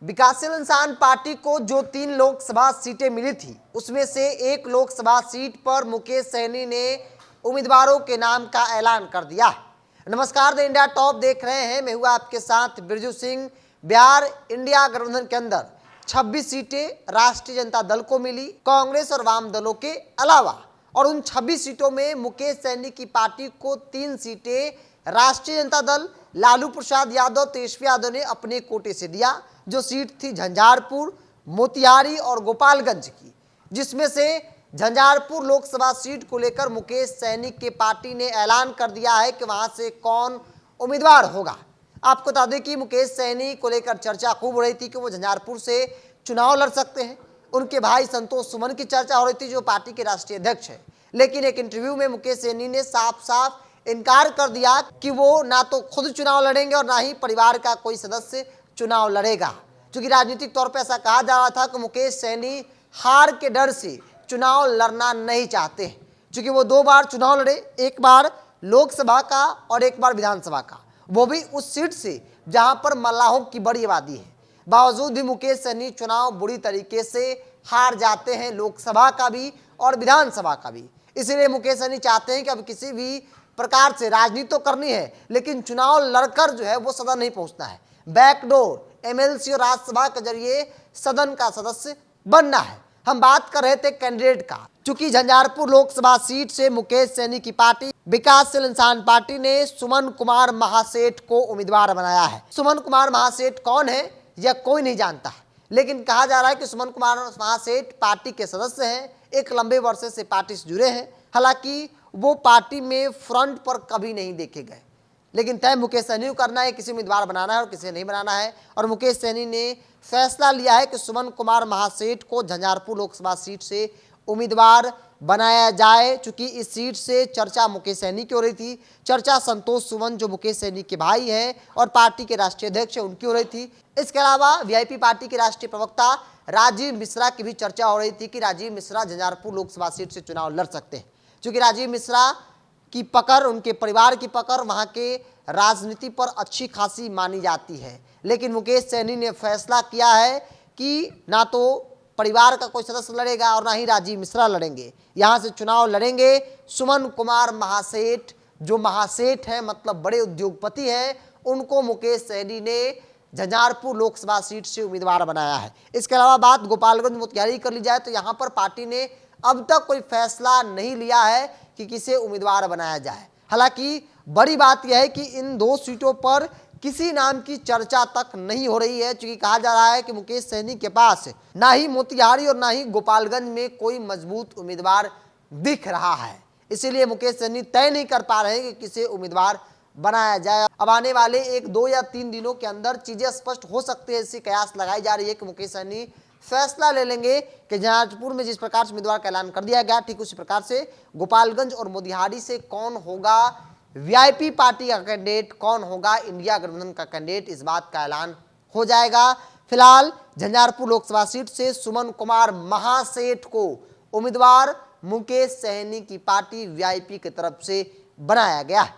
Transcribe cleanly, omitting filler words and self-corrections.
विकासशील इंसान पार्टी को जो 3 लोकसभा सीटें मिली थी, उसमें से एक लोकसभा सीट पर मुकेश सहनी ने उम्मीदवारों के नाम का ऐलान कर दिया। नमस्कार, द इंडिया टॉप देख रहे हैं। मैं हूं आपके साथ बिरजू सिंह। बिहार इंडिया गठबंधन के अंदर 26 सीटें राष्ट्रीय जनता दल को मिली, कांग्रेस और वाम दलों के अलावा, और उन 26 सीटों में मुकेश सहनी की पार्टी को 3 सीटें राष्ट्रीय जनता दल, लालू प्रसाद यादव, तेजस्वी यादव ने अपने कोटे से दिया, जो सीट थी झंझारपुर, मोतिहारी और गोपालगंज की, जिसमें से झंझारपुर लोकसभा सीट को लेकर मुकेश सहनी के पार्टी ने ऐलान कर दिया है कि वहां से कौन उम्मीदवार होगा। आपको बता दें कि मुकेश सहनी को लेकर चर्चा खूब हो रही थी कि वो झंझारपुर से चुनाव लड़ सकते हैं। उनके भाई संतोष सुमन की चर्चा हो रही थी, जो पार्टी के राष्ट्रीय अध्यक्ष है। लेकिन एक इंटरव्यू में मुकेश सहनी ने साफ साफ इनकार कर दिया कि वो ना तो खुद चुनाव लड़ेंगे और ना ही परिवार का कोई सदस्य चुनाव लड़ेगा। क्योंकि राजनीतिक तौर पर ऐसा कहा जा रहा था कि मुकेश सहनी हार के डर से चुनाव लड़ना नहीं चाहते हैं, क्योंकि वो 2 बार चुनाव लड़े, एक बार लोकसभा का और एक बार विधानसभा का, वो भी उस सीट से जहां पर मल्लाहों की बड़ी आबादी है। बावजूद भी मुकेश सहनी चुनाव बुरी तरीके से हार जाते हैं, लोकसभा का भी और विधानसभा का भी। इसीलिए मुकेश सहनी चाहते हैं कि अब किसी भी प्रकार से राजनीति तो करनी है, लेकिन चुनाव लड़कर जो है वो सदन नहीं पहुंचना है। बैकडोर एमएलसी और राज्यसभा के जरिए सदन का सदस्य बनना है। हम बात कर रहे थे कैंडिडेट का। चूंकि झंझारपुर लोकसभा सीट से मुकेश सहनी की पार्टी विकासशील इंसान पार्टी ने सुमन कुमार महासेठ को उम्मीदवार बनाया है। सुमन कुमार महासेठ कौन है यह कोई नहीं जानता है, लेकिन कहा जा रहा है कि सुमन कुमार महासेठ पार्टी के सदस्य हैं, एक लंबे वर्षे से पार्टी से जुड़े हैं। हालांकि वो पार्टी में फ्रंट पर कभी नहीं देखे गए, लेकिन तय मुकेश सहनी को करना है, किसी उम्मीदवार बनाना है और किसी नहीं बनाना है। और मुकेश सहनी ने फैसला लिया है कि सुमन कुमार महासेठ को झंझारपुर लोकसभा सीट से उम्मीदवार बनाया जाए। चूंकि इस सीट से चर्चा मुकेश सहनी की हो रही थी, चर्चा संतोष सुमन जो मुकेश सहनी के भाई हैं और पार्टी के राष्ट्रीय अध्यक्ष हैं उनकी हो रही थी। इसके अलावा वीआईपी पार्टी के राष्ट्रीय प्रवक्ता राजीव मिश्रा की भी चर्चा हो रही थी कि राजीव मिश्रा झंझारपुर लोकसभा सीट से चुनाव लड़ सकते हैं। चूंकि राजीव मिश्रा की पकड़, उनके परिवार की पकड़ वहां के राजनीति पर अच्छी खासी मानी जाती है। लेकिन मुकेश सहनी ने फैसला किया है कि ना तो परिवार का कोई सदस्य लड़ेगा और ना ही राजीव मिश्रा लड़ेंगे। यहां से चुनाव लड़ेंगे सुमन कुमार महासेठ, जो महासेठ हैं मतलब बड़े उद्योगपति हैं। उनको मुकेश सहनी ने झंझारपुर लोकसभा सीट से उम्मीदवार बनाया है। इसके अलावा बात गोपालगंज मोतिहारी कर ली जाए तो यहाँ पर पार्टी ने अब तक कोई फैसला नहीं लिया है कि किसे उम्मीदवार बनाया जाए। हालांकि बड़ी बात यह है कि इन 2 सीटों पर किसी नाम की चर्चा तक नहीं हो रही है, क्योंकि कहा जा रहा है कि मुकेश सहनी के पास ना ही मोतिहारी और ना ही गोपालगंज में कोई मजबूत उम्मीदवार दिख रहा है। इसीलिए मुकेश सहनी तय नहीं कर पा रहे हैं कि किसे उम्मीदवार बनाया जाए। अब आने वाले 1, 2 या 3 दिनों के अंदर चीजें स्पष्ट हो सकती है। ऐसी कयास लगाई जा रही है कि मुकेश सहनी फैसला ले लेंगे कि झंझारपुर में जिस प्रकार से उम्मीदवार का ऐलान कर दिया गया, ठीक उसी प्रकार से गोपालगंज और मोतिहारी से कौन होगा वीआईपी पार्टी का कैंडिडेट, कौन होगा इंडिया गठबंधन का कैंडिडेट, इस बात का ऐलान हो जाएगा। फिलहाल झंझारपुर लोकसभा सीट से सुमन कुमार महासेठ को उम्मीदवार मुकेश सहनी की पार्टी वीआईपी की तरफ से बनाया गया है।